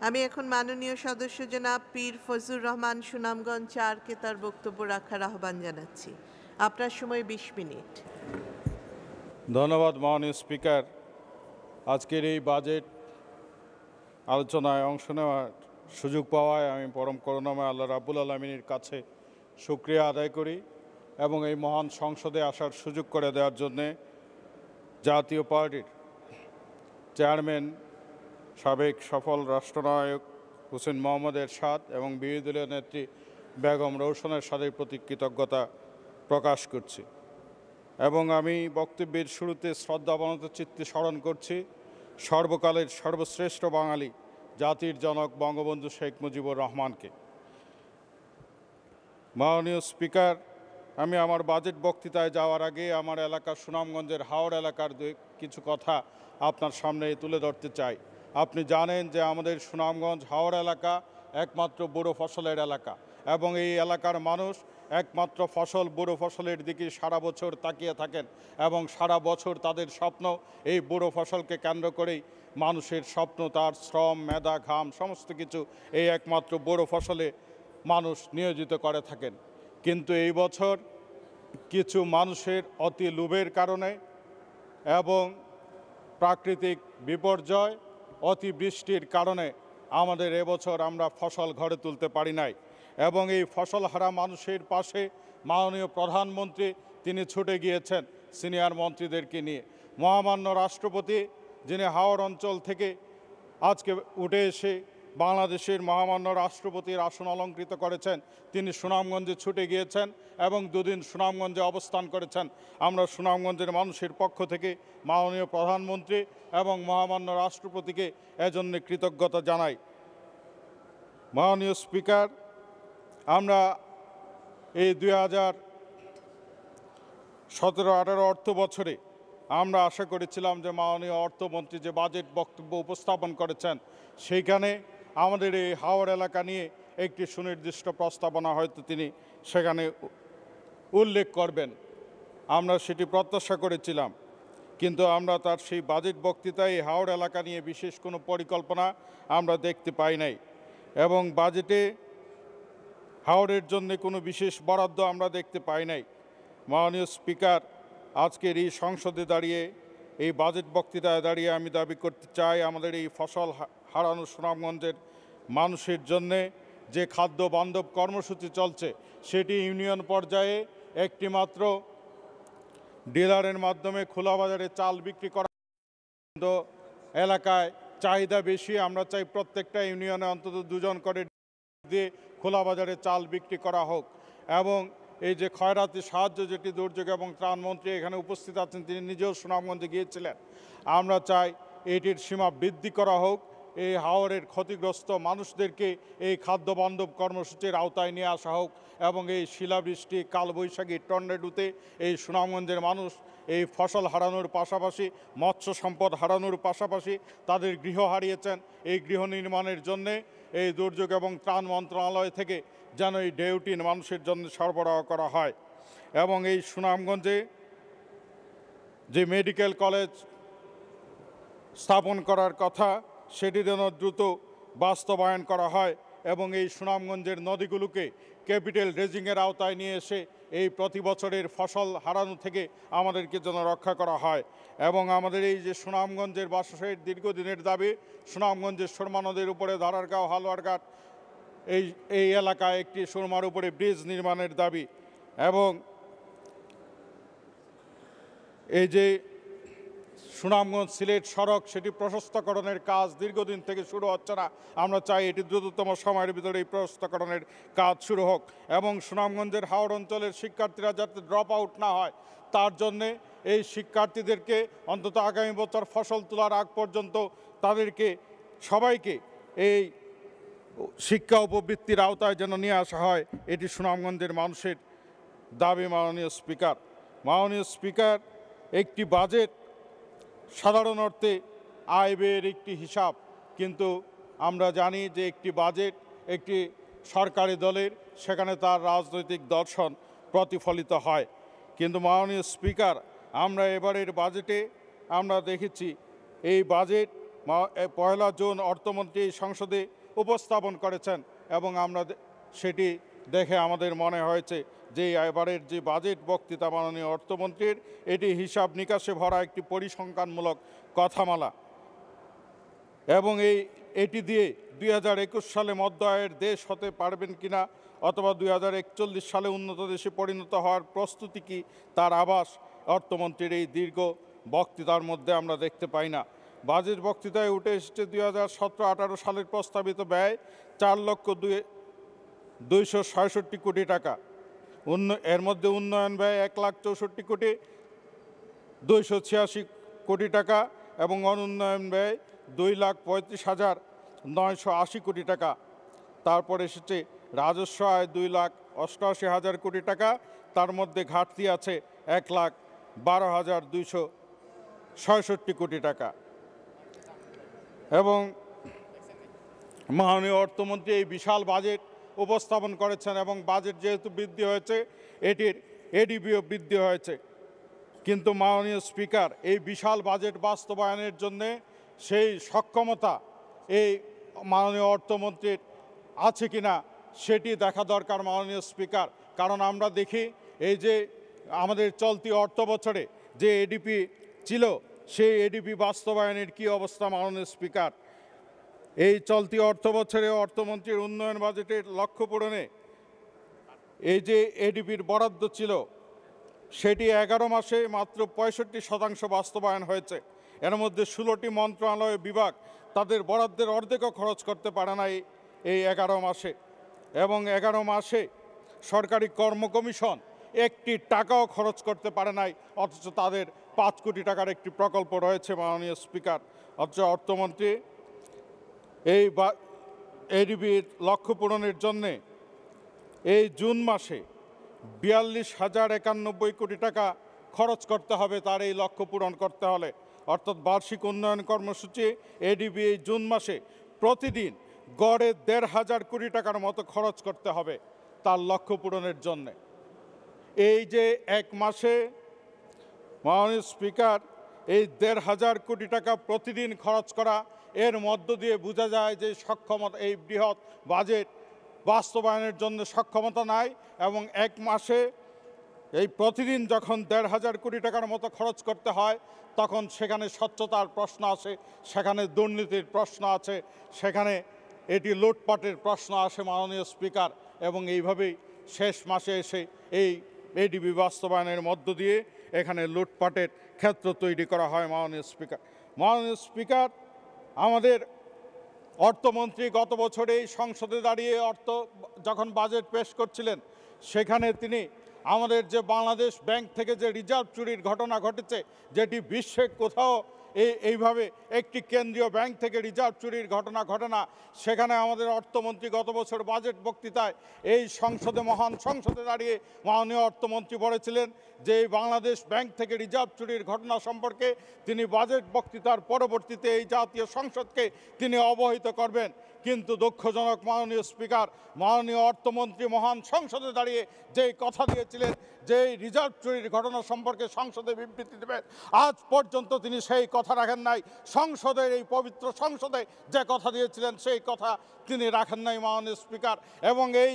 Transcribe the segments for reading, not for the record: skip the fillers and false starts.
আমি এখন মাননীয় সদস্য জনাব পীর ফজলুর রহমান সুনামগঞ্জ ৪কে তার বক্তব্য রাখার আহ্বান জানাচ্ছি। আপনার সময় ২০ মিনিট। ধন্যবাদ মাননীয় স্পিকার। আজকের এই বাজেট আলোচনায় অংশ নেওয়ার সুযোগ পাওয়ায় আমি পরম করুণাময় আল্লাহ রাব্বুল আলামিনের কাছে শুকরিয়া আদায় করি এবং এই মহান সংসদে আসার সুযোগ করে দেওয়ার জন্যে জাতীয় পার্টির চেয়ারম্যান সাবেক সফল রাষ্ট্রনায়ক হোসেন মোহাম্মদ এরশাদ এবং বিরোধী দলীয় নেত্রী বেগম রওশনের সাথে প্রতি কৃতজ্ঞতা প্রকাশ করছি এবং আমি বক্তব্যের শুরুতে শ্রদ্ধাবনত চিত্তে স্মরণ করছি সর্বকালের সর্বশ্রেষ্ঠ বাঙালি জাতির জনক বঙ্গবন্ধু শেখ মুজিবুর রহমানকে। মাননীয় স্পিকার, আমি আমার বাজেট বক্তৃতায় যাওয়ার আগে আমার এলাকা সুনামগঞ্জের হাওড় এলাকার কিছু কথা আপনার সামনে তুলে ধরতে চাই। আপনি জানেন যে আমাদের সুনামগঞ্জ হাওড় এলাকা একমাত্র বোরো ফসলের এলাকা এবং এই এলাকার মানুষ একমাত্র ফসল বোরো ফসলের দিকে সারা বছর তাকিয়ে থাকেন এবং সারা বছর তাদের স্বপ্ন এই বোরো ফসলকে কেন্দ্র করেই মানুষের স্বপ্ন, তার শ্রম, মেধা, ঘাম সমস্ত কিছু এই একমাত্র বোরো ফসলে মানুষ নিয়োজিত করে থাকেন। কিন্তু এই বছর কিছু মানুষের অতি লোভের কারণে এবং প্রাকৃতিক বিপর্যয়, অতিবৃষ্টির কারণে আমাদের এবছর আমরা ফসল ঘরে তুলতে পারি নাই এবং এই ফসল হারা মানুষের পাশে মাননীয় প্রধানমন্ত্রী তিনি ছুটে গিয়েছেন সিনিয়র মন্ত্রীদেরকে নিয়ে। মহামান্য রাষ্ট্রপতি যিনি হাওড় অঞ্চল থেকে আজকে উঠে এসে বাংলাদেশের মহামান্য রাষ্ট্রপতির আসন অলঙ্কৃত করেছেন, তিনি সুনামগঞ্জে ছুটে গিয়েছেন এবং দুদিন সুনামগঞ্জে অবস্থান করেছেন। আমরা সুনামগঞ্জের মানুষের পক্ষ থেকে মাননীয় প্রধানমন্ত্রী এবং মহামান্য রাষ্ট্রপতিকে এজন্য কৃতজ্ঞতা জানাই। মাননীয় স্পিকার, আমরা এই 2017-18 অর্থ বছরে আমরা আশা করেছিলাম যে মাননীয় অর্থমন্ত্রী যে বাজেট বক্তব্য উপস্থাপন করেছেন সেইখানে আমাদের এই হাওড় এলাকা নিয়ে একটি সুনির্দিষ্ট প্রস্তাবনা হয়তো তিনি সেখানে উল্লেখ করবেন। আমরা সেটি প্রত্যাশা করেছিলাম, কিন্তু আমরা তার সেই বাজেট বক্তৃতায় এই হাওড় এলাকা নিয়ে বিশেষ কোনো পরিকল্পনা আমরা দেখতে পাই নাই এবং বাজেটে হাওড়ের জন্য কোনো বিশেষ বরাদ্দ আমরা দেখতে পাই নাই। মাননীয় স্পিকার, আজকের এই সংসদে দাঁড়িয়ে এই বাজেট বক্তৃতায় দাঁড়িয়ে আমি দাবি করতে চাই আমাদের এই ফসল হারানো সুনামগঞ্জের মানুষের জন্যে যে খাদ্য বান্ধব কর্মসূচি চলছে সেটি ইউনিয়ন পর্যায়ে একটি মাত্র ডিলারের মাধ্যমে খোলা বাজারে চাল বিক্রি করা এলাকায় চাহিদা বেশি। আমরা চাই প্রত্যেকটা ইউনিয়নে অন্তত 2 জন করে দিয়ে খোলা বাজারে চাল বিক্রি করা হোক এবং এই যে ক্ষয়রাতি সাহায্য যেটি দুর্যোগ এবং ত্রাণমন্ত্রী এখানে উপস্থিত আছেন, তিনি নিজেও সুনামগঞ্জে গিয়েছিলেন, আমরা চাই এটির সীমা বৃদ্ধি করা হোক। এই হাওরের ক্ষতিগ্রস্ত মানুষদেরকে এই খাদ্যবান্ধব কর্মসূচির আওতায় নিয়ে আসা হোক এবং এই শিলাবৃষ্টি, কালবৈশাখী, টর্নেডোতে এই সুনামগঞ্জের মানুষ এই ফসল হারানোর পাশাপাশি মৎস্য সম্পদ হারানোর পাশাপাশি তাদের গৃহ হারিয়েছেন। এই গৃহ নির্মাণের জন্যে এই দুর্যোগ এবং ত্রাণ মন্ত্রণালয় থেকে যেন এই ডেউটিন মানুষের জন্য সরবরাহ করা হয় এবং এই সুনামগঞ্জে যে মেডিকেল কলেজ স্থাপন করার কথা সেটি যেন দ্রুত বাস্তবায়ন করা হয় এবং এই সুনামগঞ্জের নদীগুলোকে ক্যাপিটাল ড্রেজিংয়ের আওতায় নিয়ে এসে এই প্রতি বছরের ফসল হারানো থেকে আমাদেরকে যেন রক্ষা করা হয় এবং আমাদের এই যে সুনামগঞ্জের বাসের দীর্ঘদিনের দাবি, সুনামগঞ্জের সুরমা নদীর উপরে ধারারগাঁও হালুয়ারঘাট এই এলাকায় একটি সুরমার উপরে ব্রিজ নির্মাণের দাবি এবং এই যে সুনামগঞ্জ সিলেট সড়ক সেটি প্রশস্তকরণের কাজ দীর্ঘদিন থেকে শুরু হচ্ছে না। আমরা চাই এটি দ্রুততম সময়ের ভিতরে এই প্রশস্তকরণের কাজ শুরু হোক এবং সুনামগঞ্জের হাওড় অঞ্চলের শিক্ষার্থীরা যাতে ড্রপ আউট না হয় তার জন্যে এই শিক্ষার্থীদেরকে অন্তত আগামী বছর ফসল তোলার আগ পর্যন্ত তাদেরকে সবাইকে এই শিক্ষা উপবৃত্তির আওতায় যেন নিয়ে আসা হয়, এটি সুনামগঞ্জের মানুষের দাবি। মাননীয় স্পিকার, একটি বাজেট সাধারণ অর্থে আয় ব্যয়ের একটি হিসাব, কিন্তু আমরা জানি যে একটি বাজেট একটি সরকারি দলের সেখানে তার রাজনৈতিক দর্শন প্রতিফলিত হয়। কিন্তু মাননীয় স্পিকার, আমরা এবারের বাজেটে আমরা দেখেছি এই বাজেট পয়লা জুন অর্থমন্ত্রী সংসদে উপস্থাপন করেছেন এবং আমরা সেটি দেখে আমাদের মনে হয়েছে যে এবারের যে বাজেট বক্তৃতা মাননীয় অর্থমন্ত্রীর এটি হিসাব নিকাশে ভরা একটি পরিসংখ্যানমূলক কথামালা এবং এটি দিয়ে 2021 সালে মধ্য আয়ের দেশ হতে পারবেন কিনা অথবা 2041 সালে উন্নত দেশে পরিণত হওয়ার প্রস্তুতি কি তার আভাস অর্থমন্ত্রীর এই দীর্ঘ বক্তৃতার মধ্যে আমরা দেখতে পাই না। বাজেট বক্তৃতায় উঠে এসেছে 2017-18 সালের প্রস্তাবিত ব্যয় 4,266 কোটি টাকা, এর মধ্যে উন্নয়ন ব্যয় 1,64,286 কোটি টাকা এবং অনুন্নয়ন ব্যয় 2,35,980 কোটি টাকা। তারপর এসেছে রাজস্ব আয় 2,88,000 কোটি টাকা, তার মধ্যে ঘাটতি আছে 1,12,266 কোটি টাকা। এবং মাননীয় অর্থমন্ত্রী এই বিশাল বাজেট উপস্থাপন করেছেন এবং বাজেট যেহেতু বৃদ্ধি হয়েছে এটির এডিপিও বৃদ্ধি হয়েছে, কিন্তু মাননীয় স্পিকার এই বিশাল বাজেট বাস্তবায়নের জন্যে সেই সক্ষমতা এই মাননীয় অর্থমন্ত্রীর আছে কিনা সেটি দেখা দরকার মাননীয় স্পিকার। কারণ আমরা দেখি এই যে আমাদের চলতি অর্থ বছরে যে এডিপি ছিল সেই এডিপি বাস্তবায়নের কি অবস্থা মাননীয় স্পিকার। এই চলতি অর্থ বছরে অর্থমন্ত্রীর উন্নয়ন বাজেটের লক্ষ্য পূরণে এই যে এডিপির বরাদ্দ ছিল সেটি 11 মাসে মাত্র 65% বাস্তবায়ন হয়েছে। এর মধ্যে 16টি মন্ত্রণালয় বিভাগ তাদের বরাদ্দের অর্ধেকও খরচ করতে পারে না এই 11 মাসে, এবং 11 মাসে সরকারি কর্ম কমিশন একটি টাকাও খরচ করতে পারে নাই, অথচ তাদের 5 কোটি টাকার একটি প্রকল্প রয়েছে মাননীয় স্পিকার। অথচ অর্থমন্ত্রী এই এডিবির লক্ষ্য পূরণের জন্যে এই জুন মাসে 42,091 কোটি টাকা খরচ করতে হবে তার এই লক্ষ্য পূরণ করতে হলে। অর্থাৎ বার্ষিক উন্নয়ন কর্মসূচি এডিবি এই জুন মাসে প্রতিদিন গড়ে 1,500 কোটি টাকার মতো খরচ করতে হবে তার লক্ষ্য পূরণের জন্যে। এই যে এক মাসে মাননীয় স্পিকার এই 1,500 কোটি টাকা প্রতিদিন খরচ করা, এর মধ্য দিয়ে বোঝা যায় যে সক্ষমতা এই বৃহৎ বাজেট বাস্তবায়নের জন্য সক্ষমতা নাই। এবং এক মাসে এই প্রতিদিন যখন 1,500 কোটি টাকার মতো খরচ করতে হয় তখন সেখানে স্বচ্ছতার প্রশ্ন আসে, সেখানে দুর্নীতির প্রশ্ন আছে, সেখানে এটি লুটপাটের প্রশ্ন আসে মাননীয় স্পিকার। এবং এইভাবেই শেষ মাসে এসে এই এডিবি বাস্তবায়নের মধ্য দিয়ে এখানে লুটপাটের ক্ষেত্র তৈরি করা হয় মাননীয় স্পিকার। মাননীয় স্পিকার, আমাদের অর্থমন্ত্রী গত বছরে এই সংসদে দাঁড়িয়ে যখন বাজেট পেশ করছিলেন সেখানে তিনি আমাদের যে বাংলাদেশ ব্যাংক থেকে যে রিজার্ভ চুরির ঘটনা ঘটেছে, যেটি বিশ্বে কোথাও এইভাবে একটি কেন্দ্রীয় ব্যাংক থেকে রিজার্ভ চুরির ঘটনা ঘটে না, সেখানে আমাদের অর্থমন্ত্রী গত বছর বাজেট বক্তৃতায় এই মহান সংসদে দাঁড়িয়ে মাননীয় অর্থমন্ত্রী বলেছিলেন যে এই বাংলাদেশ ব্যাংক থেকে রিজার্ভ চুরির ঘটনা সম্পর্কে তিনি বাজেট বক্তৃতার পরবর্তীতে এই জাতীয় সংসদকে তিনি অবহিত করবেন। কিন্তু দুঃখজনক মাননীয় স্পিকার, মাননীয় অর্থমন্ত্রী মহান সংসদে দাঁড়িয়ে যেই কথা দিয়েছিলেন যে এই রিজার্ভ চুরির ঘটনা সম্পর্কে সংসদে বিবৃতি দেবেন, আজ পর্যন্ত তিনি সেই কথা রাখেন নাই। সংসদের এই পবিত্র সংসদে যে কথা দিয়েছিলেন সেই কথা তিনি রাখেন নাই মাননীয় স্পিকার। এবং এই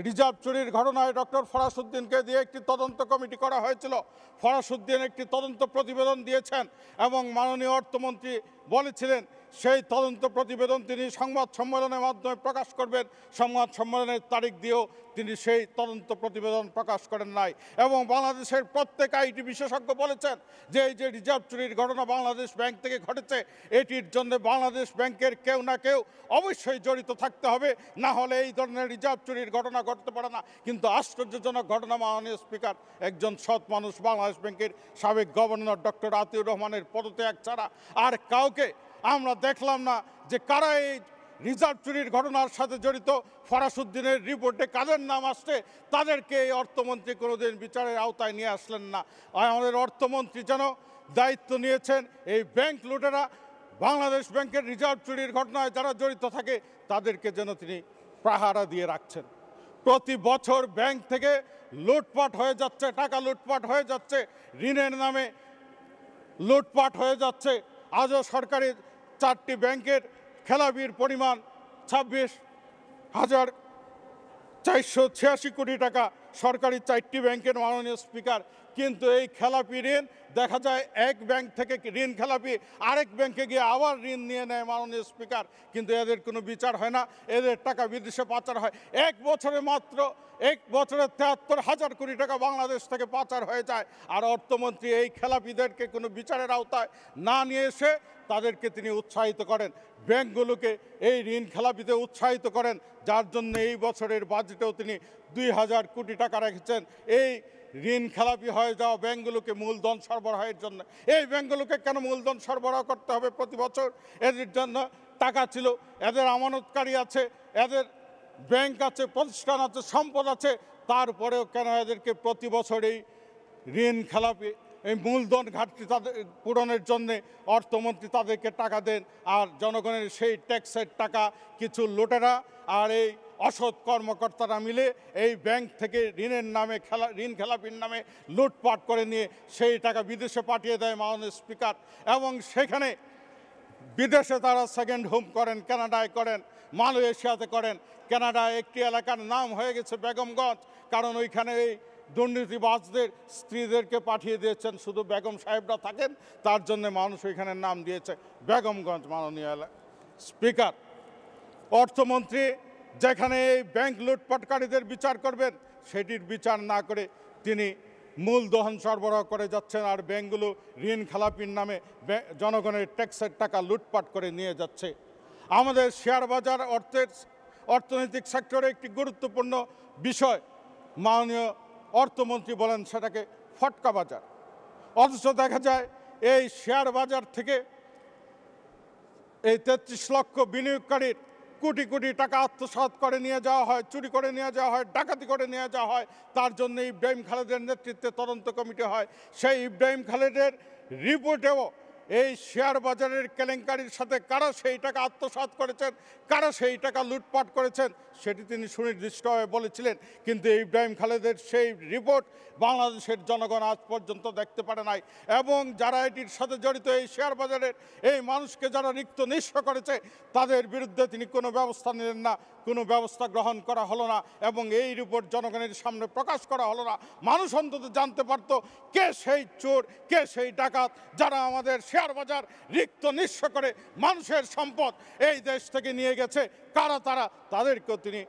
রিজার্ভ চুরির ঘটনায় ডক্টর ফরাসউদ্দিনকে দিয়ে একটি তদন্ত কমিটি করা হয়েছিল। ফরাসউদ্দিন একটি তদন্ত প্রতিবেদন দিয়েছেন এবং মাননীয় অর্থমন্ত্রী বলেছিলেন সেই তদন্ত প্রতিবেদন তিনি সংবাদ সম্মেলনের মাধ্যমে প্রকাশ করবেন। সংবাদ সম্মেলনের তারিখ দিয়েও তিনি সেই তদন্ত প্রতিবেদন প্রকাশ করেন নাই। এবং বাংলাদেশের প্রত্যেক আইটি বিশেষজ্ঞ বলেছেন যে এই যে রিজার্ভ চুরির ঘটনা বাংলাদেশ ব্যাংক থেকে ঘটেছে, এটির জন্য বাংলাদেশ ব্যাংকের কেউ না কেউ অবশ্যই জড়িত থাকতে হবে, না হলে এই ধরনের রিজার্ভ চুরির ঘটনা ঘটতে পারে না। কিন্তু আশ্চর্যজনক ঘটনা মাননীয় স্পিকার, একজন সৎ মানুষ বাংলাদেশ ব্যাংকের সাবেক গভর্নর ডক্টর আতিউর রহমানের পদত্যাগ ছাড়া আর কাউকে আমরা দেখলাম না যে কারা এই রিজার্ভ চুরির ঘটনার সাথে জড়িত। ফরাসউদ্দিনের রিপোর্টে কাদের নাম আসছে তাদেরকে এই অর্থমন্ত্রী কোনোদিন বিচারের আওতায় নিয়ে আসলেন না। আমাদের অর্থমন্ত্রী যেন দায়িত্ব নিয়েছেন এই ব্যাংক লুটেরা বাংলাদেশ ব্যাংকের রিজার্ভ চুরির ঘটনায় যারা জড়িত থাকে তাদেরকে যেন তিনি পাহারা দিয়ে রাখছেন। প্রতি বছর ব্যাংক থেকে লুটপাট হয়ে যাচ্ছে, টাকা লুটপাট হয়ে যাচ্ছে, ঋণের নামে লুটপাট হয়ে যাচ্ছে। আজও সরকারি 4টি ব্যাংকের খেলাপির পরিমাণ 26,486 কোটি টাকা, সরকারি 4টি ব্যাংকের মাননীয় স্পিকার। কিন্তু এই খেলাপি ঋণ দেখা যায় এক ব্যাংক থেকে ঋণ খেলাপি আরেক ব্যাংকে গিয়ে আবার ঋণ নিয়ে নেয় মাননীয় স্পিকার, কিন্তু এদের কোনো বিচার হয় না, এদের টাকা বিদেশে পাচার হয়। এক বছরে 73,000 কোটি টাকা বাংলাদেশ থেকে পাচার হয়ে যায়। আর অর্থমন্ত্রী এই খেলাপিদেরকে কোনো বিচারের আওতায় না নিয়ে এসে তাদেরকে তিনি উৎসাহিত করেন, ব্যাংকগুলোকে এই ঋণ খেলাপিতে উৎসাহিত করেন, যার জন্য এই বছরের বাজেটেও তিনি 2,000 কোটি টাকা রেখেছেন এই ঋণ খেলাপি হয়ে যাওয়া ব্যাংকগুলোকে মূলধন সরবরাহের জন্য। এই ব্যাংকগুলোকে কেন মূলধন সরবরাহ করতে হবে প্রতি বছর? এদের জন্য টাকা ছিল, এদের আমানতকারী আছে, এদের ব্যাংক আছে, প্রতিষ্ঠান আছে, সম্পদ আছে, তারপরেও কেন এদেরকে প্রতি বছর এই ঋণ খেলাপি এই মূলধন ঘাটতি তাদের পূরণের জন্যে অর্থমন্ত্রী তাদেরকে টাকা দেন, আর জনগণের সেই ট্যাক্সের টাকা কিছু লুটেরা আর এই অসৎ কর্মকর্তারা মিলে এই ব্যাংক থেকে ঋণের নামে ঋণ খেলাপির নামে লুটপাট করে নিয়ে সেই টাকা বিদেশে পাঠিয়ে দেয় মাননীয় স্পিকার। এবং সেখানে বিদেশে তারা সেকেন্ড হোম করেন, কানাডায় করেন, মালয়েশিয়াতে করেন। কানাডায় একটি এলাকার নাম হয়ে গেছে বেগমগঞ্জ, কারণ ওইখানে এই দুর্নীতিবাজদের স্ত্রীদেরকে পাঠিয়ে দিয়েছেন, শুধু বেগম সাহেবরা থাকেন, তার জন্য মানুষ ওইখানে নাম দিয়েছে বেগমগঞ্জ। মাননীয় স্পিকার, অর্থমন্ত্রী যেখানে এই ব্যাংক লুটপাটকারীদের বিচার করবেন, সেটির বিচার না করে তিনি মূলধন সরবরাহ করে যাচ্ছেন, আর ব্যাংকগুলো ঋণ খেলাপির নামে জনগণের ট্যাক্সের টাকা লুটপাট করে নিয়ে যাচ্ছে। আমাদের শেয়ার বাজার অর্থনৈতিক সেক্টরে একটি গুরুত্বপূর্ণ বিষয়, মাননীয় অর্থমন্ত্রী বলেন সেটাকে ফটকা বাজার, অথচ দেখা যায় এই শেয়ার বাজার থেকে এই 33 লক্ষ বিনিয়োগকারীর কোটি কোটি টাকা আত্মসাৎ করে নিয়ে যাওয়া হয়, চুরি করে নিয়ে যাওয়া হয়, ডাকাতি করে নিয়ে যাওয়া হয়। তার জন্য ইব্রাহিম খালেদের নেতৃত্বে তদন্ত কমিটি হয়। সেই ইব্রাহিম খালেদের রিপোর্টেও এই শেয়ার বাজারের কেলেঙ্কারির সাথে কারা সেই টাকা আত্মসাৎ করেছেন, কারা সেই টাকা লুটপাট করেছেন, সেটি তিনি সুনির্দিষ্টভাবে বলেছিলেন। কিন্তু ইব্রাহিম খালেদের সেই রিপোর্ট বাংলাদেশের জনগণ আজ পর্যন্ত দেখতে পারে নাই। এবং যারা এটির সাথে জড়িত, এই শেয়ার বাজারের এই মানুষকে যারা রিক্ত নিঃস্ব করেছে, তাদের বিরুদ্ধে তিনি কোনো ব্যবস্থা নিলেন না, কোনো ব্যবস্থা গ্রহণ করা হলো না, এবং এই রিপোর্ট জনগণের সামনে প্রকাশ করা হলো না। মানুষ অন্তত জানতে পারত কে সেই চোর, কে সেই ডাকাত যারা আমাদের শেয়ার বাজার রিক্ত নিঃস্ব করে মানুষের সম্পদ এই দেশ থেকে নিয়ে গেছে, কারা তারা, তাদেরকেও তিনি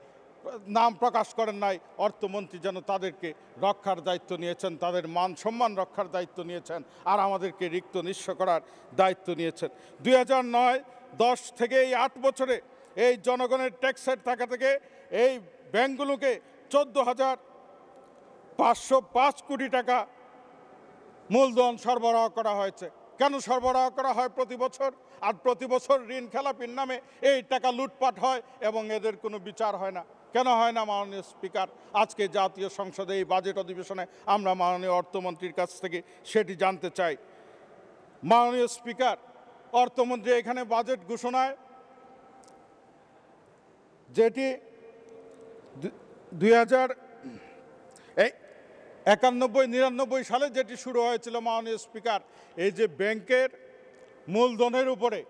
নাম প্রকাশ করেন নাই। অর্থমন্ত্রী যেন তাদেরকে রক্ষার দায়িত্ব নিয়েছেন, তাদের মান সম্মান রক্ষার দায়িত্ব নিয়েছেন, আর আমাদেরকে রিক্ত নিঃস্ব করার দায়িত্ব নিয়েছেন। 2009-10 থেকে এই 8 বছরে এই জনগণের ট্যাক্সের টাকা থেকে এই ব্যাংকগুলোকে 14,505 কোটি টাকা মূলধন সরবরাহ করা হয়েছে। কেন সরবরাহ করা হয় প্রতি বছর? আর প্রতি বছর ঋণ খেলাপির নামে এই টাকা লুটপাট হয় এবং এদের কোনো বিচার হয় না। কেন হয় না মাননীয় স্পিকার? আজকে জাতীয় সংসদে এই বাজেট অধিবেশনে আমরা মাননীয় অর্থমন্ত্রীর কাছ থেকে সেটি জানতে চাই। মাননীয় স্পিকার, অর্থমন্ত্রী এখানে বাজেট ঘোষণায় যেটি 1991-99 সালে যেটি শুরু হয়েছিল মাননীয় স্পিকার, এই যে ব্যাংকের মূলধনের উপরে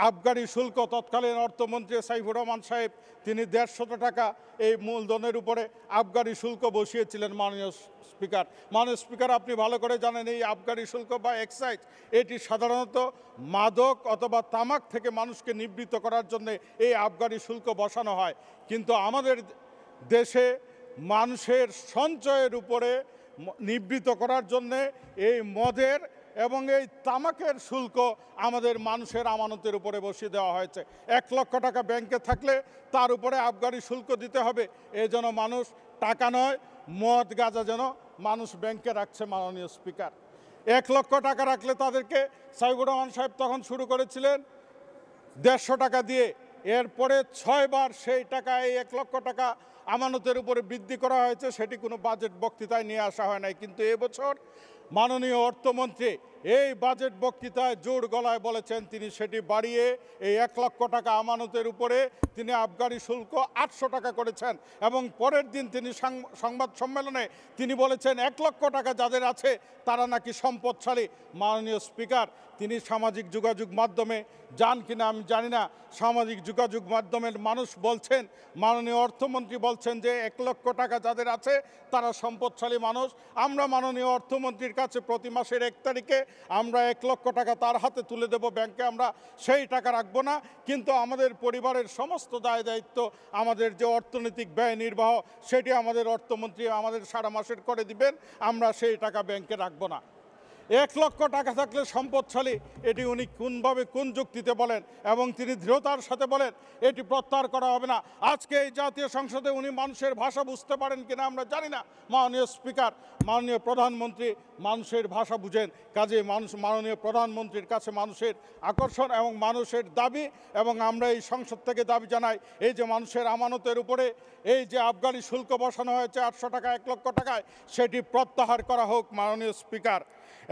আবগারি শুল্ক, তৎকালীন অর্থমন্ত্রী সাইফুর রহমান সাহেব তিনি 150 টাকা এই মূলধনের উপরে আবগারি শুল্ক বসিয়েছিলেন। মাননীয় স্পিকার, আপনি ভালো করে জানেন এই আবগারি শুল্ক বা এক্সাইজ, এটি সাধারণত মাদক অথবা তামাক থেকে মানুষকে নিবৃত্ত করার জন্য এই আবগারি শুল্ক বসানো হয়। কিন্তু আমাদের দেশে মানুষের সঞ্চয়ের উপরে নিবৃত্ত করার জন্যে এই মদের এবং এই তামাকের শুল্ক আমাদের মানুষের আমানতের উপরে বসিয়ে দেওয়া হয়েছে। 1 লক্ষ টাকা ব্যাংকে থাকলে তার উপরে আবগারি শুল্ক দিতে হবে। এই জন্য মানুষ টাকা নয়, মদ গাঁজা যেন মানুষ ব্যাংকে রাখছে। মাননীয় স্পিকার, 1 লক্ষ টাকা রাখলে তাদেরকে সাইফুর রহমান সাহেব তখন শুরু করেছিলেন 150 টাকা দিয়ে। এরপরে 6 বার সেই টাকা, এই 1 লক্ষ টাকা আমানতের উপরে বৃদ্ধি করা হয়েছে। সেটি কোনো বাজেট বক্তৃতায় নিয়ে আসা হয় নাই। কিন্তু এবছর মাননীয় অর্থমন্ত্রী এই বাজেট বক্তৃতায় জোর গলায় বলেছেন তিনি সেটি বাড়িয়ে এই 1 লক্ষ টাকা আমানতের উপরে তিনি আবগারি শুল্ক 800 টাকা করেছেন এবং পরের দিন তিনি সংবাদ সম্মেলনে তিনি বলেছেন 1 লক্ষ টাকা যাদের আছে তারা নাকি সম্পদশালী। মাননীয় স্পিকার, তিনি সামাজিক যোগাযোগ মাধ্যমে যান কিনা আমি জানি না, সামাজিক যোগাযোগ মাধ্যমের মানুষ বলছেন, মাননীয় অর্থমন্ত্রী বলছেন যে 1 লক্ষ টাকা যাদের আছে তারা সম্পদশালী মানুষ। আমরা মাননীয় অর্থমন্ত্রীর কাছে প্রতি মাসের 1 তারিখে আমরা 1 লক্ষ টাকা তার হাতে তুলে দেব ব্যাংকে, আমরা সেই টাকা রাখবো না, কিন্তু আমাদের পরিবারের সমস্ত দায় দায়িত্ব, আমাদের যে অর্থনৈতিক ব্যয় নির্বাহ সেটি আমাদের অর্থমন্ত্রী আমাদের সারা মাসের করে দিবেন, আমরা সেই টাকা ব্যাংকে রাখবো না। 1 লক্ষ টাকা থাকলে সম্পদশালী, এটি উনি কোনভাবে কোন যুক্তিতে বলেন এবং তিনি দৃঢ়তার সাথে বলেন এটি প্রত্যাহার করা হবে না। আজকে এই জাতীয় সংসদে উনি মানুষের ভাষা বুঝতে পারেন কিনা আমরা জানি না। মাননীয় স্পিকার, মাননীয় প্রধানমন্ত্রী মানুষের ভাষা বুঝেন, কাজে মাননীয় প্রধানমন্ত্রীর কাছে মানুষের আকর্ষণ এবং মানুষের দাবি, এবং আমরা এই সংসদ থেকে দাবি জানাই এই যে মানুষের আমানতের উপরে এই যে আবগারি শুল্ক বসানো হয়েছে 800 টাকা 1 লক্ষ টাকায়, সেটি প্রত্যাহার করা হোক মাননীয় স্পিকার।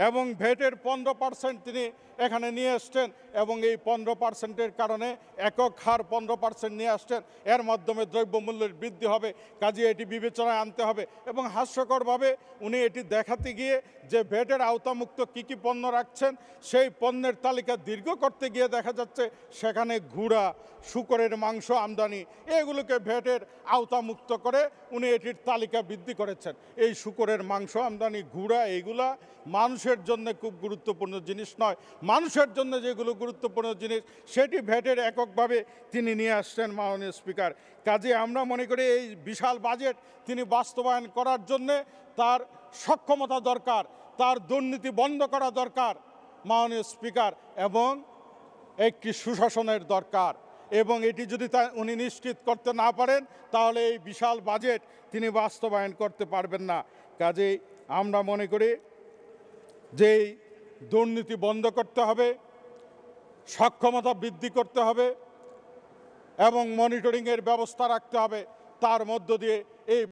এবং ভ্যাটের 15% তিনি এখানে নিয়ে আসছেন এবং এই 15%-এর কারণে একক হার 15% নিয়ে আসছেন, এর মাধ্যমে দ্রব্যমূল্যের বৃদ্ধি হবে, কাজে এটি বিবেচনায় আনতে হবে। এবং হাস্যকরভাবে উনি এটি দেখাতে গিয়ে যে ভ্যাটের আওতামুক্ত কী কী পণ্য রাখছেন সেই পণ্যের তালিকা দীর্ঘ করতে গিয়ে দেখা যাচ্ছে সেখানে ঘোড়া, শূকরের মাংস আমদানি এগুলোকে ভ্যাটের আওতামুক্ত করে উনি এটির তালিকা বৃদ্ধি করেছেন। এই শূকরের মাংস আমদানি, ঘোড়া, এইগুলা মানুষের জন্য খুব গুরুত্বপূর্ণ জিনিস নয়। মানুষের জন্য যেগুলো গুরুত্বপূর্ণ জিনিস সেটি ভ্যাটের এককভাবে তিনি নিয়ে আসছেন মাননীয় স্পিকার। কাজে আমরা মনে করি এই বিশাল বাজেট তিনি বাস্তবায়ন করার জন্যে তার সক্ষমতা দরকার, তার দুর্নীতি বন্ধ করা দরকার মাননীয় স্পিকার, এবং একটি সুশাসনের দরকার। এবং এটি যদি উনি নিশ্চিত করতে না পারেন তাহলে এই বিশাল বাজেট তিনি বাস্তবায়ন করতে পারবেন না। কাজেই আমরা মনে করি যে দুর্নীতি বন্ধ করতে হবে, সক্ষমতা বৃদ্ধি করতে হবে এবং মনিটরিংয়ের ব্যবস্থা রাখতে হবে, তার মধ্য দিয়ে এই